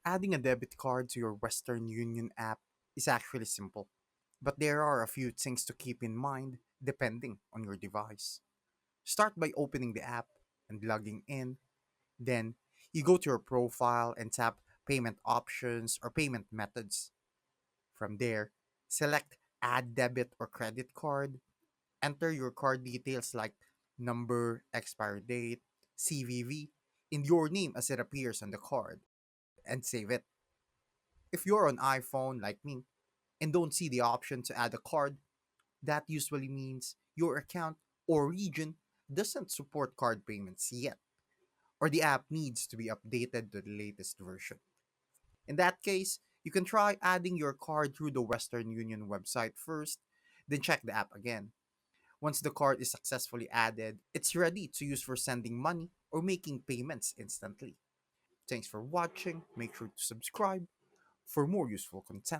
Adding a debit card to your Western Union app is actually simple, but there are a few things to keep in mind depending on your device. Start by opening the app and logging in. Then you go to your profile and tap payment options or payment methods. From there, select add debit or credit card. Enter your card details like number, expiry date, CVV, in your name as it appears on the card, and save it. If you're on iPhone like me and don't see the option to add a card, that usually means your account or region doesn't support card payments yet, or the app needs to be updated to the latest version. In that case, you can try adding your card through the Western Union website first, then check the app again. Once the card is successfully added, it's ready to use for sending money or making payments instantly. Thanks for watching. Make sure to subscribe for more useful content.